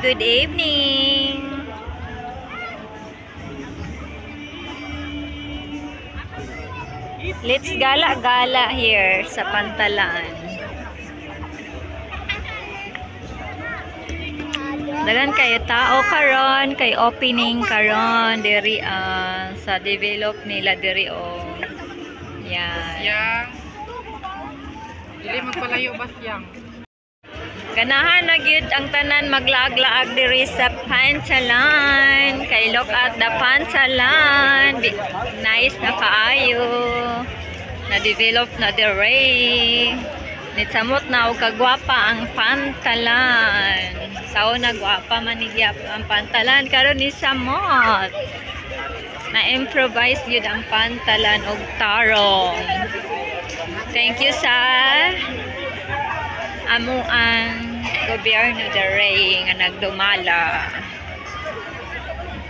good evening. Let's gala-gala here sa Pantalan. Dagan kayo tao karon, kay opening karon diri sa develop nila diri o. Yan. Yang. Dili magpalayo bas yang. Ganahan na gyud ang tanan maglaag-laag diri sa Pantalan. Kay look at the Pantalan. Nice na kaayo. Na-develop na diri. Nitsamot na og kagwapa ang Pantalan. Sao na gwapa man ni ang Pantalan karon ni samot. Na-improvise yun ang Pantalan og tarong. Thank you sa amo ang gobyerno diri nga nagdumala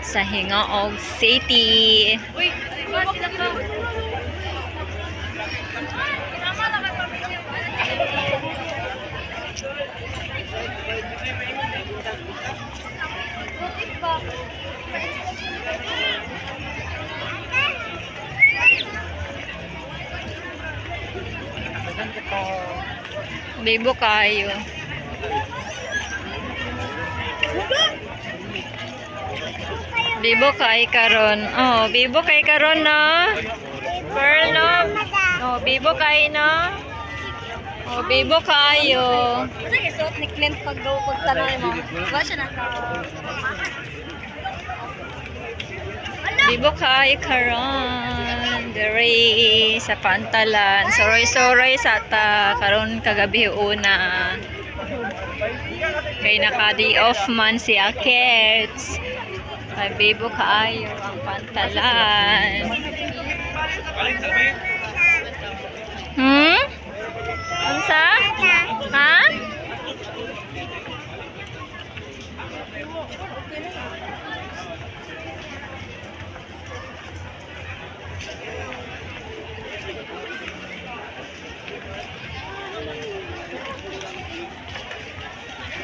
sa Hingaog City. Uy, sila ka. Bibo kayo. Bibo kay karon. Oh, bibo kay karon na. Pearl no. Oh, bibo kay na. Oh, bibo kayo. Kasi isuot ni Clint pag daw pagtanong mo. Wala siya naka. Bibo kay karon diri sa Pantalan. Soroy-soroy sa ta karon kagabi una. Kay naka-day off man si Akets. Kay bibo kaayo ang Pantalan. Unsa? Ha?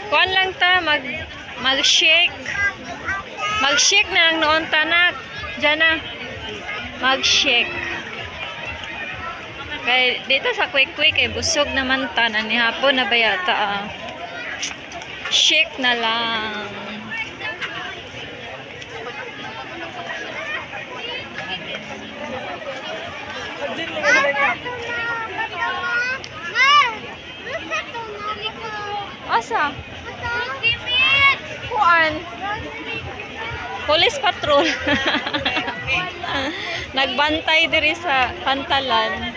Kuan lang ta mag-shake. Mag-shake na ang noon tanak. Diyan na. Mag-shake. Kay dito sa quick-quick ay busog naman ta na ni hapon na bayata. Shake na lang. Asa? Kuan? Police patrol. Nagbantay diri sa Pantalan.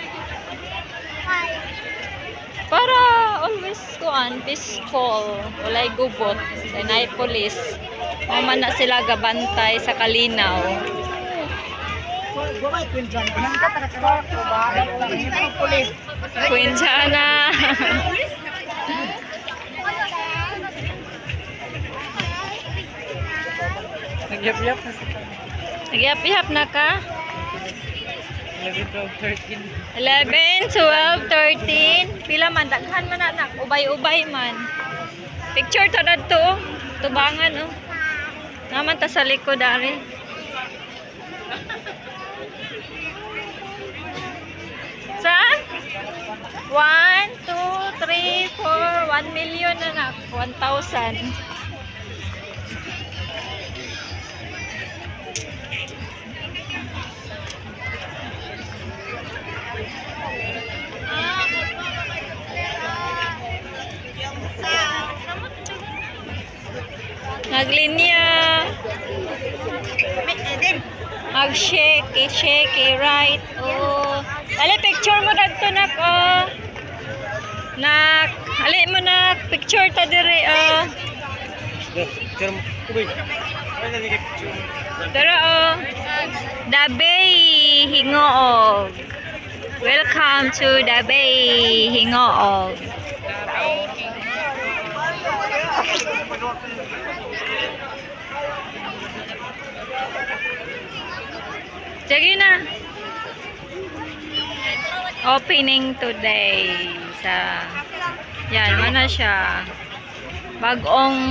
Para always kuan peaceful. Walay gubot. Nay police. Mama na sila gabantay sa kalinaw. Quinchana. Nagyap-yap na sa Nagyap-yap na ka? 11, 12, 13. 11, 12, 13. Pila man, daghan man anak. Ubay-ubay man. Picture ta to. Tubangan oh. Naman ta sa likod ari. Saan? 1, 2, 3, 4, 1 million anak. 1,000. Naglinya. Mag-shake, i-shake, i-right. Oh. Ali, picture mo dagto nak, oh. Nak, ali mo nak, picture ta dire, oh. Picture mo. Uy. Ano ni picture? Tara, oh. Dabay Hingaog. Welcome to Dabay Hingaog. Sige na. Opening today sa yan, mana siya. Bagong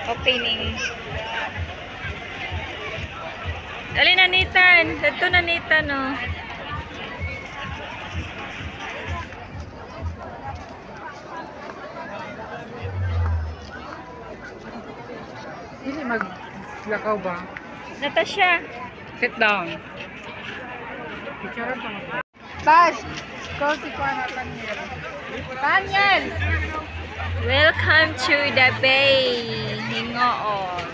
Opening. Dali na Nathan. Dito na Nathan, oh. Hindi maglakaw ba? Natasha. Sit down. Picture pa mo. Tash! Call si Kuana Daniel. Daniel! Welcome to the bay. Hingoon.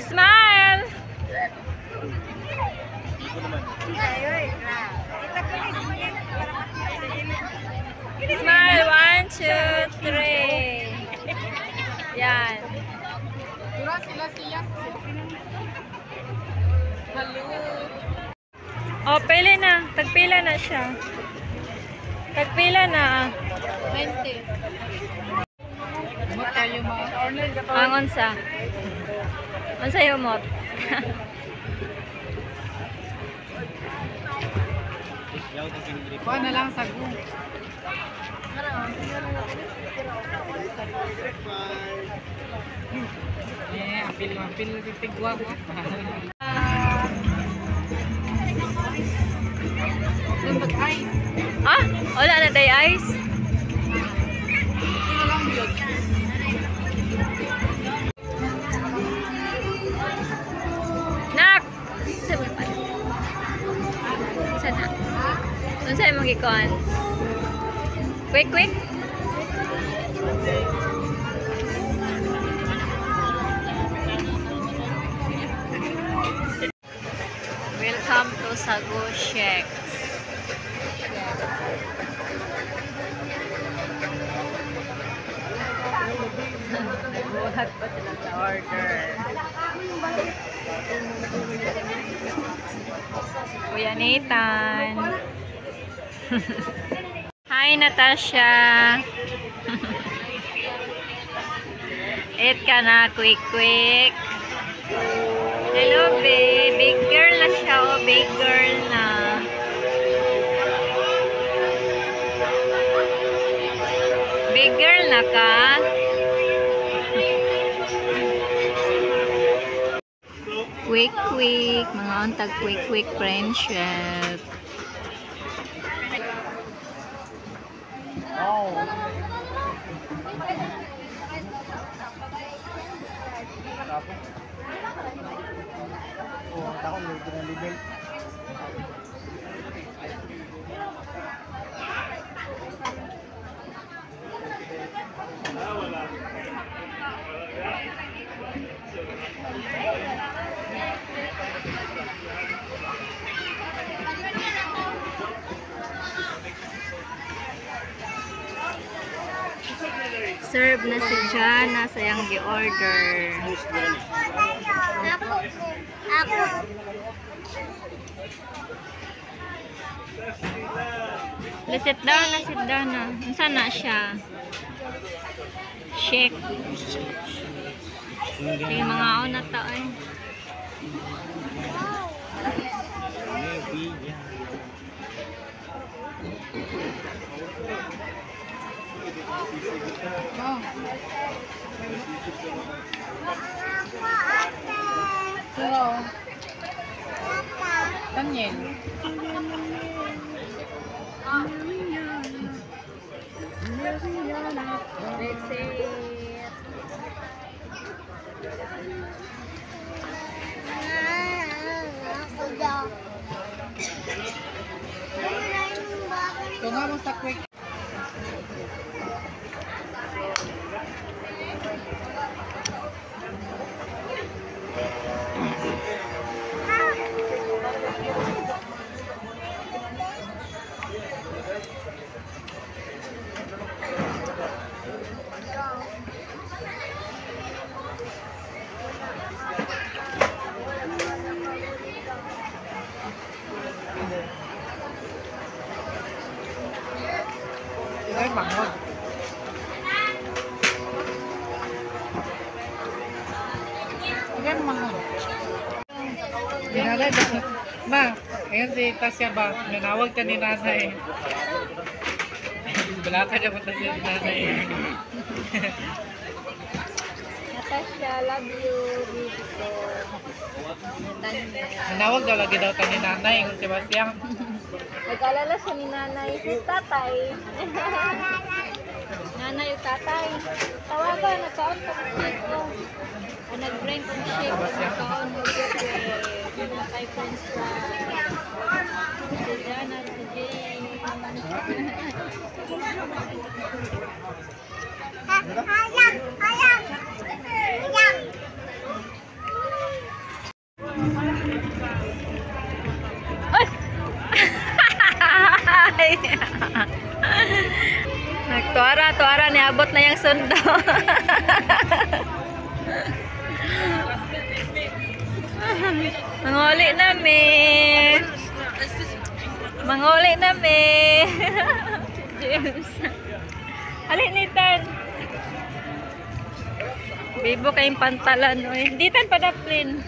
Smile! Smile, 1, 2, 3. Yan. Tura sila siya. Hello. O, pili na. Tagpila na siya. Tagpila na. 20. Mo tayo mga Arnold ka Angon sa. Unsa yumot? Kuha na lang sa go. Apil tigwa mo. Ah, wala na day ice. Nak. Sabi pa. Sana. Unsa imong gikuan? Quick, quick. Welcome to Sago Shack. Buhat pa sila sa order. Kuya Nathan. Hi Natasha. Eat ka na, quick quick. Hello babe, big girl na siya, oh, big girl na. Big girl na ka. Quick quick, mga untag quick quick friendship. Oh. Ako may ginalibel. Serve na si Jana sa iyang gi-order. Ako. Sit down na. Saan na siya? Shake. Sige, mga na to eh. Hello. Daniel. That's it. Tunga mo sa quick. mangod. Ilan mangod? Dinalay ba? Ma, ayan si Tasya ba? Nanawag ka ni nanay. Balaka niya punta siya ni nanay. Natasha, love you. Beautiful. Nanawag daw lagi daw ka ni nanay. Kung si Bastiang. Nag-alala siya ni nanay. Si tatay. Nanay o tatay. Tawagan, nagkaon ka ng shake ko. O nag-bring kong shake. Nagkaon mo dito. Mga kay friends pa. Si Jana, si Jane. Ay! Nagtuara ni abot na yung sundo. Manguli namin. Manguli namin. James. Halin ni Tan. Bibo kayong pantalan. Hindi tan padaplin.